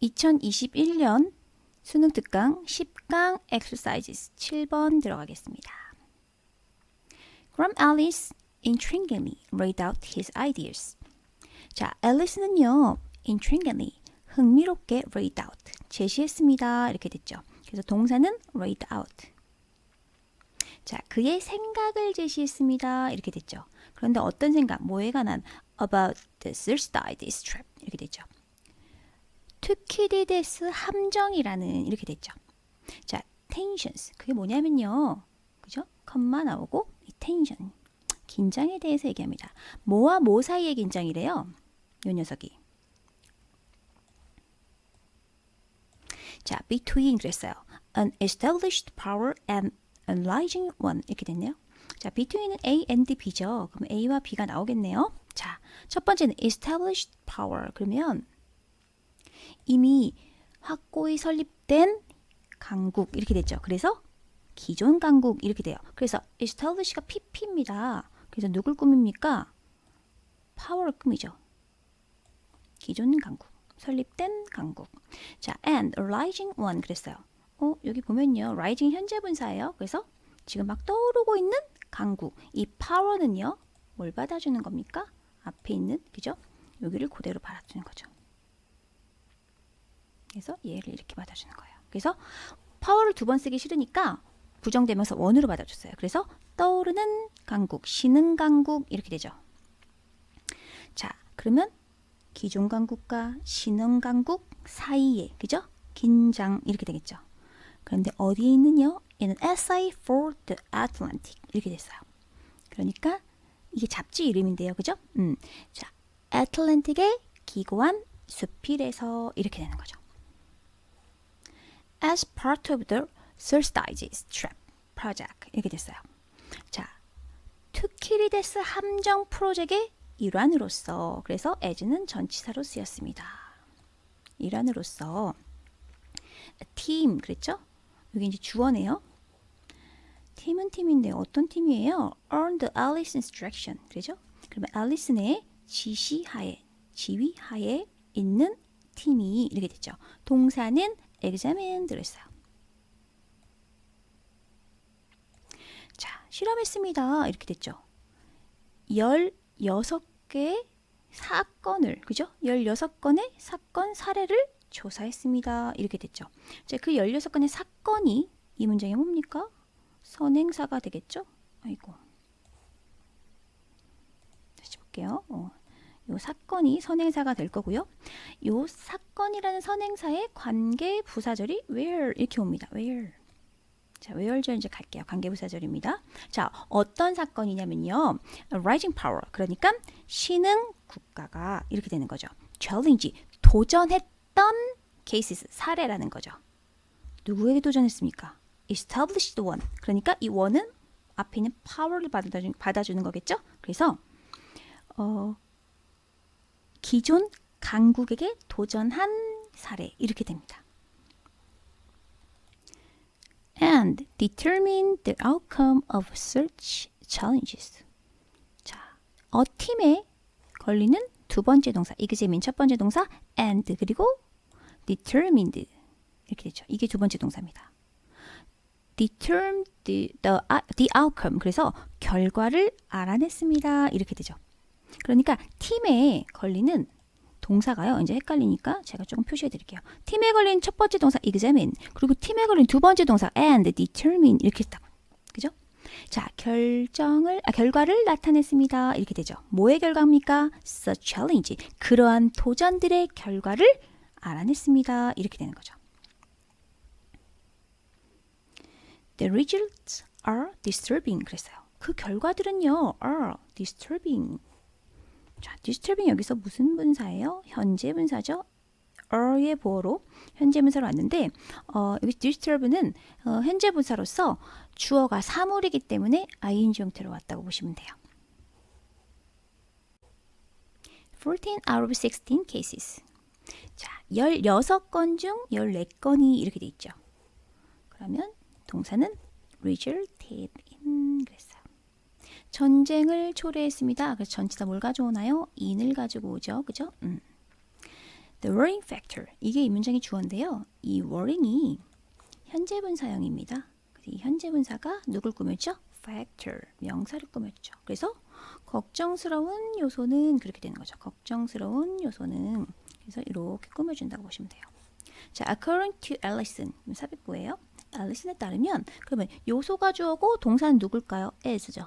2021년 수능 특강 10강 exercises 7번 들어가겠습니다. 그럼 Alice intriguingly laid out his ideas. 자, 앨리스는요, intriguingly, 흥미롭게 laid out, 제시했습니다. 이렇게 됐죠. 그래서 동사는 laid out. 자, 그의 생각을 제시했습니다. 이렇게 됐죠. 그런데 어떤 생각, 뭐에 관한 about the Thursday's trip 이렇게 됐죠. 투키디데스 함정이라는 이렇게 됐죠. 자, tensions 그게 뭐냐면요, 그죠? 컴마 나오고 이 tension 긴장에 대해서 얘기합니다. 뭐와 뭐 사이의 긴장이래요? 이 녀석이. 자, between 그랬어요. An established power and an rising one 이렇게 됐네요. 자, between은 A and B죠. 그럼 A와 B가 나오겠네요. 자, 첫 번째는 established power. 그러면 이미 확고히 설립된 강국 이렇게 됐죠. 그래서 기존 강국 이렇게 돼요. 그래서 establish가 PP입니다. 그래서 누굴 꾸밉니까? 파워를 꾸미죠. 기존 강국, 설립된 강국. 자, and a rising one 그랬어요. 여기 보면요, rising 현재 분사예요. 그래서 지금 막 떠오르고 있는 강국. 이 파워는요, 뭘 받아주는 겁니까? 앞에 있는, 그죠? 여기를 그대로 받아주는 거죠. 그래서 얘를 이렇게 받아주는 거예요. 그래서 파워를 두 번 쓰기 싫으니까 부정되면서 원으로 받아줬어요. 그래서 떠오르는 강국, 신흥 강국 이렇게 되죠. 자, 그러면 기존 강국과 신흥 강국 사이에, 그죠? 긴장 이렇게 되겠죠. 그런데 어디에 있느냐? 얘는 essay for the Atlantic 이렇게 됐어요. 그러니까 이게 잡지 이름인데요, 그죠? 자, 애틀랜틱의 기고한 수필에서 이렇게 되는 거죠. As part of the Thursday's trip project 이렇게 됐어요. 자, 투키리데스 함정 프로젝트의 일환으로서, 그래서 as는 전치사로 쓰였습니다. 일환으로서 팀 그랬죠? 여기 이제 주어네요. 팀은 팀인데 어떤 팀이에요? On the Alice's direction 그죠? 그러면 앨리슨의 지시하에, 지휘하에 있는 팀이 이렇게 됐죠. 동사는 examine 들었어요. 자, 실험했습니다. 이렇게 됐죠. 16개의 사건을, 그죠? 16건의 사건 사례를 조사했습니다. 이렇게 됐죠. 자, 그 16건의 사건이 이 문장이 뭡니까? 선행사가 되겠죠? 아이고. 다시 볼게요. 요 사건이 선행사가 될 거고요. 요 사건이라는 선행사의 관계 부사절이 where 이렇게 옵니다. where. 자, where절 이제 갈게요. 관계 부사절입니다. 자, 어떤 사건이냐면요. rising power. 그러니까 신흥 국가가 이렇게 되는 거죠. challenge. 도전했던 cases. 사례라는 거죠. 누구에게 도전했습니까? established one. 그러니까 이 one은 앞에 있는 power를 받아주는 거겠죠. 그래서 기존 강국에게 도전한 사례 이렇게 됩니다. And determine the outcome of such challenges. 자, a 팀에 걸리는 두 번째 동사, examine 첫 번째 동사, and 그리고 determined 이렇게 되죠. 이게 두 번째 동사입니다. determined the outcome. 그래서 결과를 알아냈습니다. 이렇게 되죠. 그러니까 팀에 걸리는 동사가요. 이제 헷갈리니까 제가 조금 표시해 드릴게요. 팀에 걸린 첫 번째 동사 examine, 그리고 팀에 걸린 두 번째 동사 and determine 이렇게 했다고. 그죠? 자, 결과를 나타냈습니다. 이렇게 되죠. 뭐의 결과입니까? Such challenge. 그러한 도전들의 결과를 알아냈습니다. 이렇게 되는 거죠. The results are disturbing. 그랬어요. 그 결과들은요, are disturbing. 자, disturbing 여기서 무슨 분사예요? 현재 분사죠. are의 보어로 현재 분사로 왔는데 여기 disturb는 현재 분사로서 주어가 사물이기 때문에 ing 형태로 왔다고 보시면 돼요. 14 out of 16 cases. 자, 16건 중 14건이 이렇게 돼 있죠. 그러면 동사는 resulted in 그랬어요. 전쟁을 초래했습니다. 그래서 전치사 뭘 가져오나요? in을 가지고 오죠. 그죠? The worrying factor. 이게 이 문장의 주어인데요. 이 worrying이 현재분사형입니다. 이 현재분사가 누굴 꾸몄죠? factor, 명사를 꾸몄죠. 그래서 걱정스러운 요소는 그렇게 되는 거죠. 걱정스러운 요소는 그래서 이렇게 꾸며준다고 보시면 돼요. 자, according to Allison, 삽입구예요. 앨리슨에 따르면 그러면 요소가 주어고 동사는 누굴까요? is죠.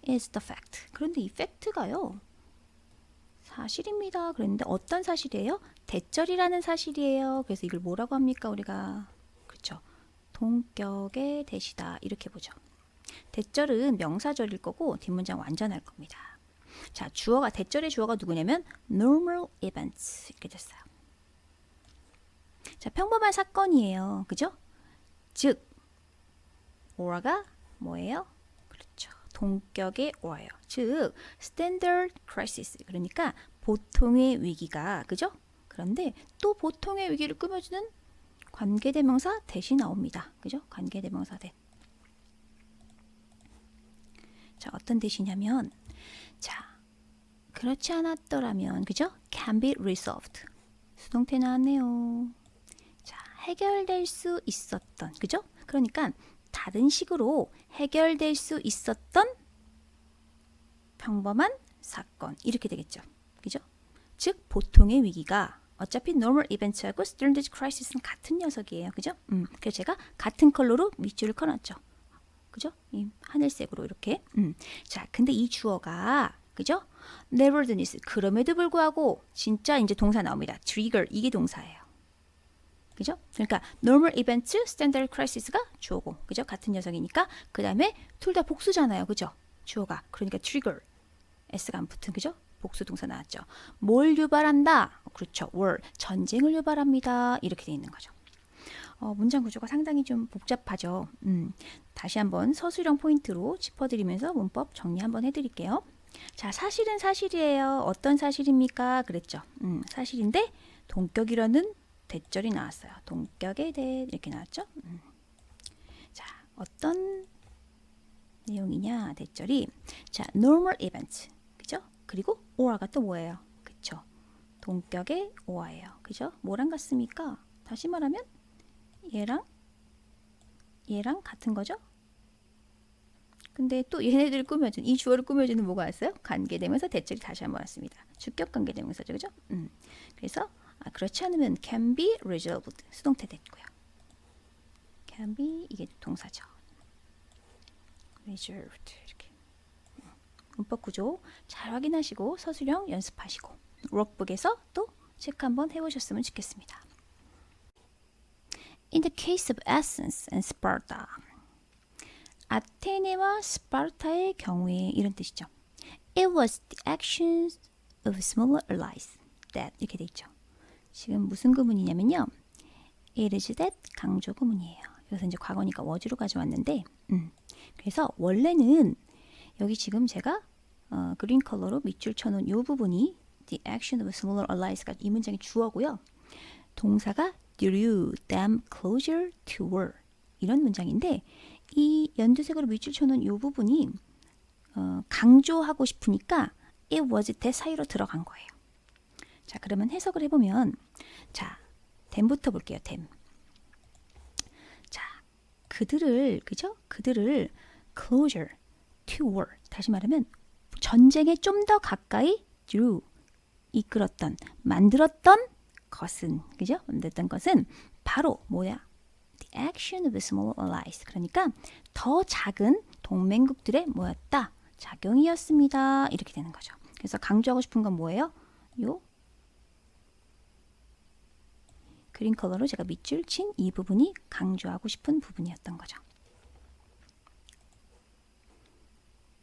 is the fact. 그런데 이 fact가요. 사실입니다. 그런데 어떤 사실이에요? 대절이라는 사실이에요. 그래서 이걸 뭐라고 합니까? 우리가 그렇죠. 동격의 대시다 이렇게 보죠. 대절은 명사절일 거고 뒷문장 완전할 겁니다. 자, 주어가 대절의 주어가 누구냐면 normal events 이렇게 됐어요. 자, 평범한 사건이에요. 그죠? 즉 or가 뭐예요? 그렇죠. 동격의 or예요. 즉 standard crisis 그러니까 보통의 위기가 그죠? 그런데 또 보통의 위기를 꾸며주는 관계대명사 대시 나옵니다. 그죠? 관계대명사 대. 자, 어떤 대시냐면 자, 그렇지 않았더라면 그죠? can be resolved. 수동태 나왔네요. 자, 해결될 수 있었던 그죠? 그러니까 다른 식으로 해결될 수 있었던 평범한 사건 이렇게 되겠죠. 그죠? 즉 보통의 위기가 어차피 normal event하고 standard crisis는 같은 녀석이에요. 그죠? 그래서 제가 같은 컬러로 밑줄을 그어놨죠. 그죠? 이 하늘색으로 이렇게. 자, 근데 이 주어가 그죠? nevertheless 그럼에도 불구하고 진짜 이제 동사 나옵니다. trigger 이게 동사예요. 그죠? 그러니까 normal event, standard crisis가 주어고 그죠? 같은 녀석이니까 그 다음에 둘 다 복수잖아요. 그죠? 주어가 그러니까 trigger s가 안 붙은 그죠? 복수 동사 나왔죠. 뭘 유발한다? 그렇죠. war 전쟁을 유발합니다. 이렇게 돼 있는 거죠. 문장 구조가 상당히 좀 복잡하죠. 다시 한번 서술형 포인트로 짚어드리면서 문법 정리 한번 해드릴게요. 자, 사실은 사실이에요. 어떤 사실입니까? 그랬죠. 사실인데 동격이라는 대절이 나왔어요. 동격의 대 이렇게 나왔죠. 자, 어떤 내용이냐? 대절이 자, normal event 그죠? 그리고 or가 또 뭐예요? 그쵸? 동격의 or예요. 그죠? 뭐랑 같습니까? 다시 말하면 얘랑 같은 거죠? 근데 또 얘네들 꾸며준 이 주어를 꾸며주는 뭐가 왔어요? 관계대명사 대절이 다시 한번 왔습니다. 주격 관계대명사죠, 그죠? 그래서 그렇지 않으면 can be resolved 수동태 됐고요. can be 이게 동사죠. resolved 이렇게 문법 구조 잘 확인하시고 서술형 연습하시고 워크북에서 또 체크 한번 해보셨으면 좋겠습니다. In the case of Athens and Sparta, 아테네와 스파르타의 경우에 이런 뜻이죠. It was the actions of smaller allies that 이렇게 돼 있죠. 지금 무슨 구문이냐면요. It is that 강조 구문이에요. 여기서 이제 과거니까 was로 가져왔는데, 그래서 원래는 여기 지금 제가 그린 컬러로 밑줄 쳐놓은 이 부분이 the action of smaller allies가 이 문장의 주어고요. 동사가 drew them closer to war 이런 문장인데 이 연두색으로 밑줄 쳐놓은 이 부분이 강조하고 싶으니까 it was that 사이로 들어간 거예요. 자, 그러면 해석을 해보면 자, them부터 볼게요. them. 자, 그들을 그죠? 그들을 closer to war 다시 말하면 전쟁에 좀 더 가까이 drew 이끌었던 만들었던 것은 그죠? 만들었던 것은 바로 뭐야? The action of the small allies 그러니까 더 작은 동맹국들의 뭐였다? 작용이었습니다. 이렇게 되는 거죠. 그래서 강조하고 싶은 건 뭐예요? 요 그린 컬러로 제가 밑줄 친 이 부분이 강조하고 싶은 부분이었던 거죠.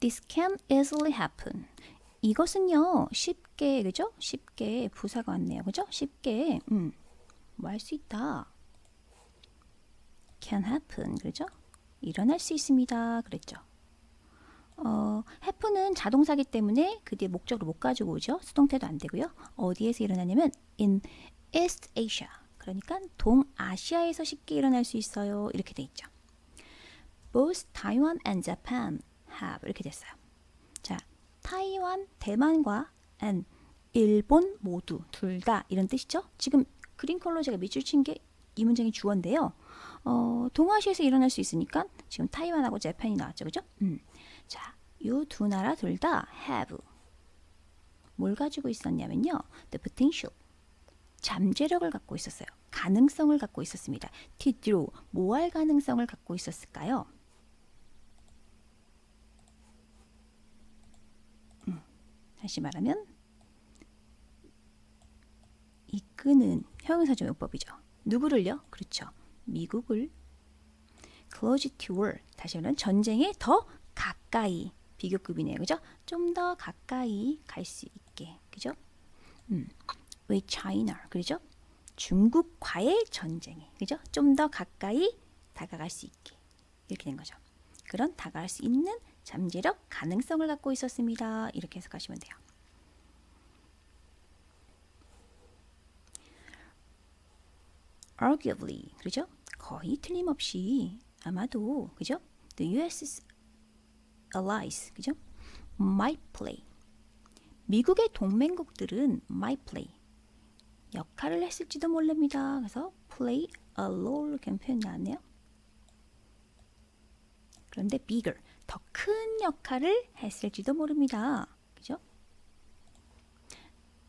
This can easily happen. 이것은요 쉽게 그죠? 쉽게 부사가 왔네요. 그죠? 쉽게 뭐 할 수 있다. can happen 그죠? 일어날 수 있습니다. 그랬죠. happen은 자동사기 때문에 그 뒤에 목적으로 못 가지고 오죠. 수동태도 안 되고요. 어디에서 일어나냐면 in East Asia 그러니까 동아시아에서 쉽게 일어날 수 있어요. 이렇게 돼 있죠. Both Taiwan and Japan have 이렇게 됐어요. 자, 타이완, 대만과 and 일본 모두, 둘 다 이런 뜻이죠. 지금 그린 컬러 제가 밑줄 친 게 이 문장의 주어인데요. 동아시아에서 일어날 수 있으니까 지금 타이완하고 재팬이 나왔죠. 그죠? 자, 이 두 나라 둘 다 have 뭘 가지고 있었냐면요. the potential 잠재력을 갖고 있었어요. 가능성을 갖고 있었습니다. to do 뭐 할 가능성을 갖고 있었을까요? 다시 말하면 이끄는 형용사조용법이죠. 누구를요? 그렇죠. 미국을 close to war 다시 말하면 전쟁에 더 가까이 비교급이네요. 그죠? 좀 더 가까이 갈 수 있게. 그죠? with China. 그죠? 중국과의 전쟁에. 그죠? 좀 더 가까이 다가갈 수 있게. 이렇게 된 거죠. 그런 다가갈 수 있는 잠재력 가능성을 갖고 있었습니다. 이렇게 해석하시면 돼요. arguably, 그죠? 거의 틀림없이 아마도, 그죠? The U.S. allies, 그죠? might play. 미국의 동맹국들은 might play. 역할을 했을지도 모릅니다. 그래서 play a role 이렇게 표현 나왔네요. 그런데 bigger, 더 큰 역할을 했을지도 모릅니다. 그죠?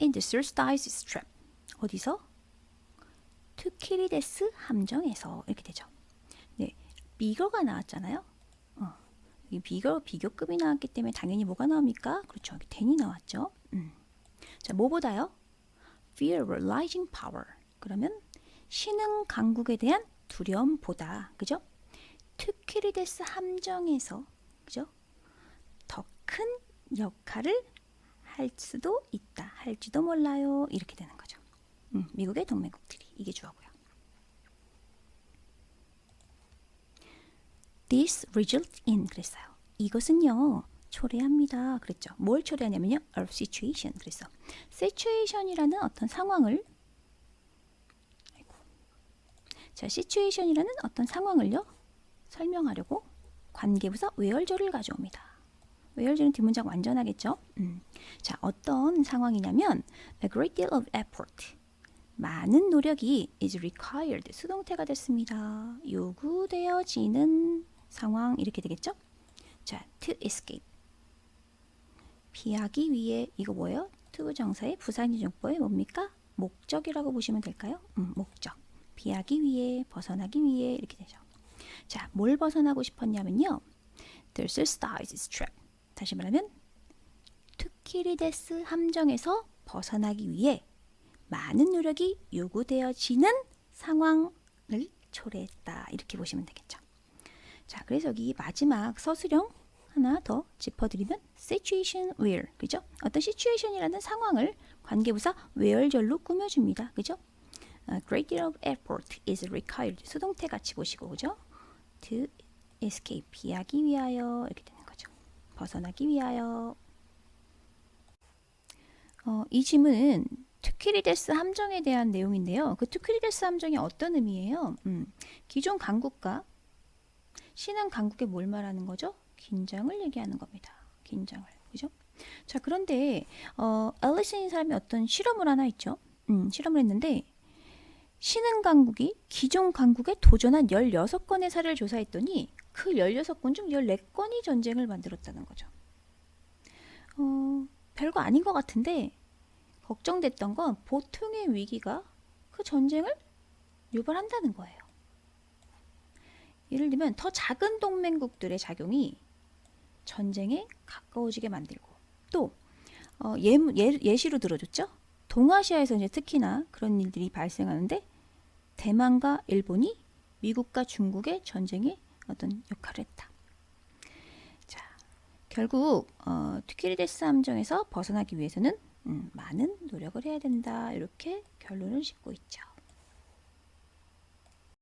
In the Thursday's trap. 어디서? 투키리데스 함정에서 이렇게 되죠. 네, 비거가 나왔잖아요. 이 비교급이 나왔기 때문에 당연히 뭐가 나옵니까? 그렇죠. 여기 then이 나왔죠. 자, 뭐보다요? Fear of rising power. 그러면 신흥 강국에 대한 두려움보다, 그죠? 투키리데스 함정에서, 그죠? 더 큰 역할을 할 수도 있다. 할지도 몰라요. 이렇게 되는 거죠. 미국의 동맹국들이 이게 주어고요. This result in 그랬어요. 이것은요 초래합니다. 그랬죠. 뭘 초래하냐면요, a situation. 그래서 situation이라는 어떤 상황을, 자, situation이라는 어떤 상황을요 설명하려고 관계부사 where절을 가져옵니다. where절은 뒷문장 완전하겠죠. 자, 어떤 상황이냐면 a great deal of effort. 많은 노력이 is required. 수동태가 됐습니다. 요구되어지는 상황 이렇게 되겠죠? 자, to escape. 피하기 위해 이거 뭐예요? to 정사의 부사니정법이 뭡니까? 목적이라고 보시면 될까요? 목적. 피하기 위해, 벗어나기 위해 이렇게 되죠. 자, 뭘 벗어나고 싶었냐면요. The Thursday's trap. 다시 말하면 투키리데스 함정에서 벗어나기 위해 많은 노력이 요구되어지는 상황을 초래했다. 이렇게 보시면 되겠죠. 자, 그래서 여기 마지막 서술형 하나 더 짚어드리면 situation where, 그죠? 어떤 situation이라는 상황을 관계부사 where절로 꾸며줍니다. 그죠? Great deal of effort is required. 수동태 같이 보시고, 그죠? To escape, 피하기 위하여 이렇게 되는 거죠. 벗어나기 위하여. 이 질문은 투키리데스 함정에 대한 내용인데요. 그 투키리데스 함정이 어떤 의미예요? 기존 강국과 신흥 강국에 뭘 말하는 거죠? 긴장을 얘기하는 겁니다. 긴장을, 그죠? 자, 그런데 앨리슨이 사람이 어떤 실험을 하나 있죠. 실험을 했는데 신흥 강국이 기존 강국에 도전한 16건의 사례를 조사했더니 그 16건 중 14건이 전쟁을 만들었다는 거죠. 별거 아닌 것 같은데 걱정됐던 건 보통의 위기가 그 전쟁을 유발한다는 거예요. 예를 들면 더 작은 동맹국들의 작용이 전쟁에 가까워지게 만들고, 또 예시로 들어줬죠. 동아시아에서 이제 특히나 그런 일들이 발생하는데 대만과 일본이 미국과 중국의 전쟁에 어떤 역할을 했다. 자, 결국 투키리데스 함정에서 벗어나기 위해서는 많은 노력을 해야 된다. 이렇게 결론을 짓고 있죠.